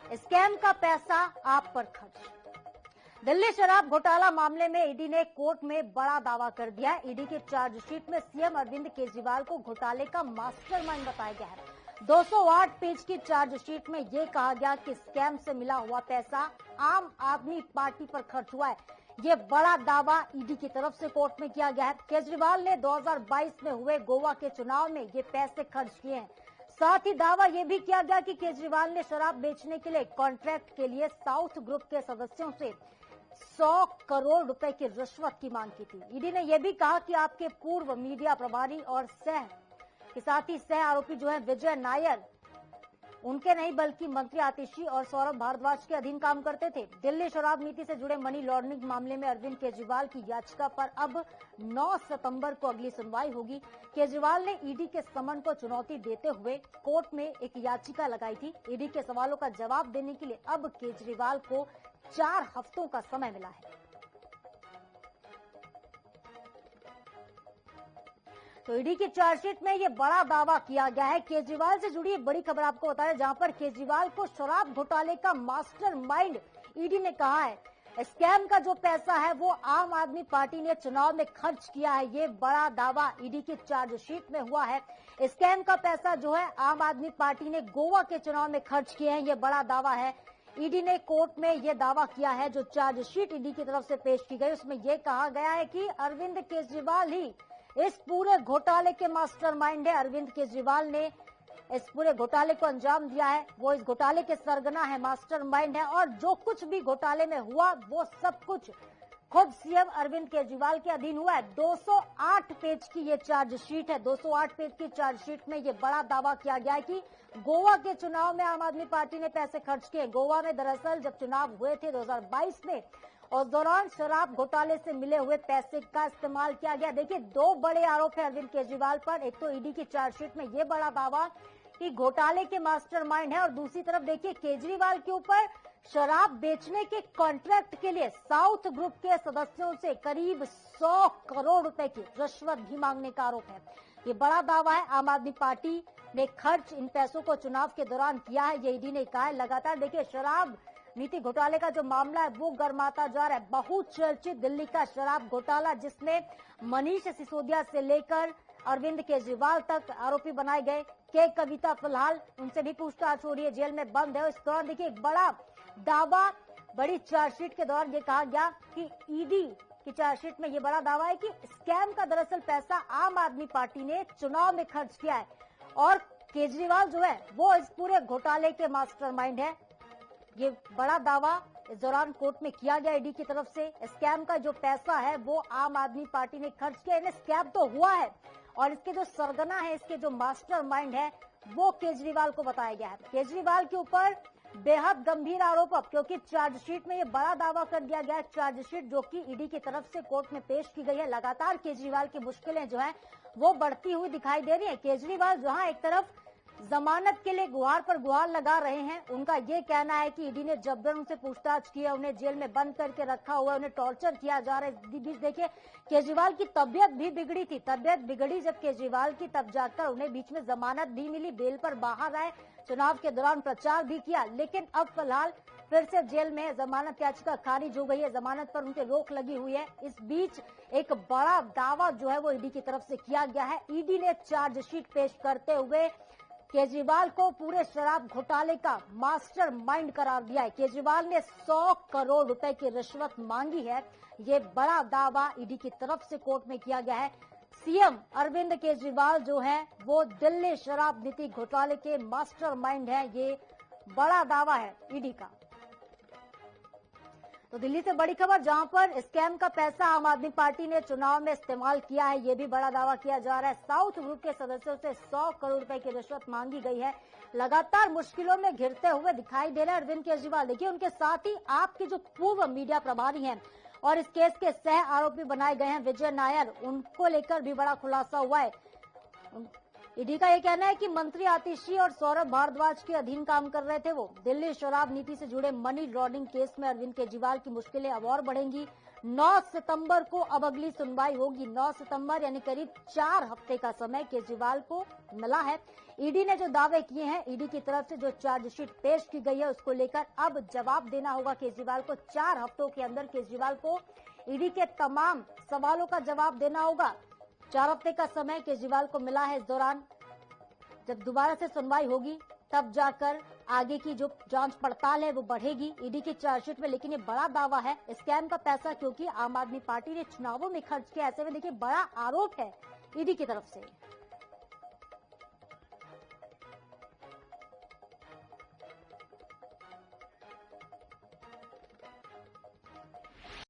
Scam का पैसा आप पर खर्च। दिल्ली शराब घोटाला मामले में ईडी ने कोर्ट में बड़ा दावा कर दिया। ईडी की चार्जशीट में सीएम अरविंद केजरीवाल को घोटाले का मास्टरमाइंड बताया गया है। 208 पेज की चार्जशीट में यह कहा गया कि स्कैम से मिला हुआ पैसा आम आदमी पार्टी पर खर्च हुआ है। ये बड़ा दावा ईडी की तरफ से कोर्ट में किया गया है। केजरीवाल ने 2022 में हुए गोवा के चुनाव में ये पैसे खर्च किए हैं। साथ ही दावा यह भी किया गया कि केजरीवाल ने शराब बेचने के लिए कॉन्ट्रैक्ट के लिए साउथ ग्रुप के सदस्यों से 100 करोड़ रुपए की रिश्वत की मांग की थी। ईडी ने यह भी कहा कि आपके पूर्व मीडिया प्रभारी और साथ ही सह आरोपी जो है विजय नायर, उनके नहीं बल्कि मंत्री आतिशी और सौरभ भारद्वाज के अधीन काम करते थे। दिल्ली शराब नीति से जुड़े मनी लॉन्ड्रिंग मामले में अरविंद केजरीवाल की याचिका पर अब 9 सितंबर को अगली सुनवाई होगी। केजरीवाल ने ईडी के समन को चुनौती देते हुए कोर्ट में एक याचिका लगाई थी। ईडी के सवालों का जवाब देने के लिए अब केजरीवाल को 4 हफ्तों का समय मिला है। तो ईडी की चार्जशीट में ये बड़ा दावा किया गया है। केजरीवाल से जुड़ी बड़ी खबर आपको बता रहे, जहां पर केजरीवाल को शराब घोटाले का मास्टरमाइंड ईडी ने कहा है। स्कैम का जो पैसा है वो आम आदमी पार्टी ने चुनाव में खर्च किया है। ये बड़ा दावा ईडी की चार्जशीट में हुआ है। स्कैम का पैसा जो है आम आदमी पार्टी ने गोवा के चुनाव में खर्च किए हैं। ये बड़ा दावा है। ईडी ने कोर्ट में ये दावा किया है। जो चार्जशीट ईडी की तरफ से पेश की गई उसमें यह कहा गया है कि अरविंद केजरीवाल ही इस पूरे घोटाले के मास्टरमाइंड है। अरविंद केजरीवाल ने इस पूरे घोटाले को अंजाम दिया है। वो इस घोटाले के सरगना है, मास्टरमाइंड है, और जो कुछ भी घोटाले में हुआ वो सब कुछ खुद सीएम अरविंद केजरीवाल के अधीन हुआ है। 208 पेज की ये चार्जशीट है। 208 पेज की चार्जशीट में ये बड़ा दावा किया गया है कि गोवा के चुनाव में आम आदमी पार्टी ने पैसे खर्च किए। गोवा में दरअसल जब चुनाव हुए थे 2022 में, उस दौरान शराब घोटाले से मिले हुए पैसे का इस्तेमाल किया गया। देखिए, 2 बड़े आरोप है अरविंद केजरीवाल पर। एक तो ईडी की चार्जशीट में ये बड़ा दावा कि घोटाले के मास्टरमाइंड है, और दूसरी तरफ देखिए केजरीवाल के ऊपर शराब बेचने के कॉन्ट्रैक्ट के लिए साउथ ग्रुप के सदस्यों से करीब 100 करोड़ रुपए की रिश्वत भी मांगने का आरोप है। ये बड़ा दावा है। आम आदमी पार्टी ने खर्च इन पैसों को चुनाव के दौरान किया है, ये ईडी ने कहा है। लगातार देखिए शराब नीति घोटाले का जो मामला है वो गर्माता जा रहा है। बहुचर्चित दिल्ली का शराब घोटाला, जिसमें मनीष सिसोदिया से लेकर अरविंद केजरीवाल तक आरोपी बनाए गए। के कविता फिलहाल उनसे भी पूछताछ हो रही है, जेल में बंद है। इस दौरान देखिए एक बड़ा दावा, बड़ी चार्जशीट के दौरान ये कहा गया कि ईडी की चार्जशीट में ये बड़ा दावा है कि स्कैम का दरअसल पैसा आम आदमी पार्टी ने चुनाव में खर्च किया है, और केजरीवाल जो है वो इस पूरे घोटाले के मास्टरमाइंड है। ये बड़ा दावा इस दौरान कोर्ट में किया गया ईडी की तरफ से। स्कैम का जो पैसा है वो आम आदमी पार्टी ने खर्च किया। इन्हें स्कैम तो हुआ है, और इसके जो सरगना है, इसके जो मास्टरमाइंड है वो केजरीवाल को बताया गया है। केजरीवाल के ऊपर बेहद गंभीर आरोप, क्योंकि चार्जशीट में ये बड़ा दावा कर दिया गया है। चार्जशीट जो कि ईडी की तरफ से कोर्ट में पेश की गई है। लगातार केजरीवाल की मुश्किलें जो है वो बढ़ती हुई दिखाई दे रही है। केजरीवाल जहां एक तरफ जमानत के लिए गुहार पर गुहार लगा रहे हैं, उनका ये कहना है कि ईडी ने जबरन उनसे पूछताछ की है, उन्हें जेल में बंद करके रखा हुआ है, उन्हें टॉर्चर किया जा रहा है। बीच देखिए केजरीवाल की तबियत भी बिगड़ी थी। तबियत बिगड़ी जब केजरीवाल की, तब जाकर उन्हें बीच में जमानत भी मिली, बेल पर बाहर आए, चुनाव के दौरान प्रचार भी किया। लेकिन अब फिलहाल फिर से जेल में जमानत याचिका खारिज हो गई है, जमानत पर उनके रोक लगी हुई है। इस बीच एक बड़ा दावा जो है वो ईडी की तरफ से किया गया है। ईडी ने चार्जशीट पेश करते हुए केजरीवाल को पूरे शराब घोटाले का मास्टरमाइंड करार दिया है। केजरीवाल ने 100 करोड़ रुपए की रिश्वत मांगी है। ये बड़ा दावा ईडी की तरफ से कोर्ट में किया गया है। सीएम अरविंद केजरीवाल जो है वो दिल्ली शराब नीति घोटाले के मास्टरमाइंड है। ये बड़ा दावा है ईडी का। तो दिल्ली से बड़ी खबर, जहां पर स्कैम का पैसा आम आदमी पार्टी ने चुनाव में इस्तेमाल किया है, ये भी बड़ा दावा किया जा रहा है। साउथ ग्रुप के सदस्यों से 100 करोड़ रुपए की रिश्वत मांगी गई है। लगातार मुश्किलों में घिरते हुए दिखाई दे रहे हैं अरविंद केजरीवाल। देखिए, उनके साथ ही आपके जो पूर्व मीडिया प्रभारी हैं और इस केस के सह आरोपी बनाए गए हैं विजय नायर, उनको लेकर भी बड़ा खुलासा हुआ है। ईडी का यह कहना है कि मंत्री आतिशी और सौरभ भारद्वाज के अधीन काम कर रहे थे। वो दिल्ली शराब नीति से जुड़े मनी लॉन्ड्रिंग केस में अरविंद केजरीवाल की मुश्किलें अब और बढ़ेंगी। 9 सितंबर को अब अगली सुनवाई होगी। 9 सितंबर यानी करीब 4 हफ्ते का समय केजरीवाल को मिला है। ईडी ने जो दावे किए हैं, ईडी की तरफ से जो चार्जशीट पेश की गई है, उसको लेकर अब जवाब देना होगा केजरीवाल को। 4 हफ्तों के अंदर केजरीवाल को ईडी के तमाम सवालों का जवाब देना होगा। 4 हफ्ते का समय केजरीवाल को मिला है। इस दौरान जब दोबारा से सुनवाई होगी तब जाकर आगे की जो जांच पड़ताल है वो बढ़ेगी ईडी की चार्जशीट में। लेकिन ये बड़ा दावा है स्कैम का पैसा क्योंकि आम आदमी पार्टी ने चुनावों में खर्च किया, ऐसे में देखिए बड़ा आरोप है ईडी की तरफ से।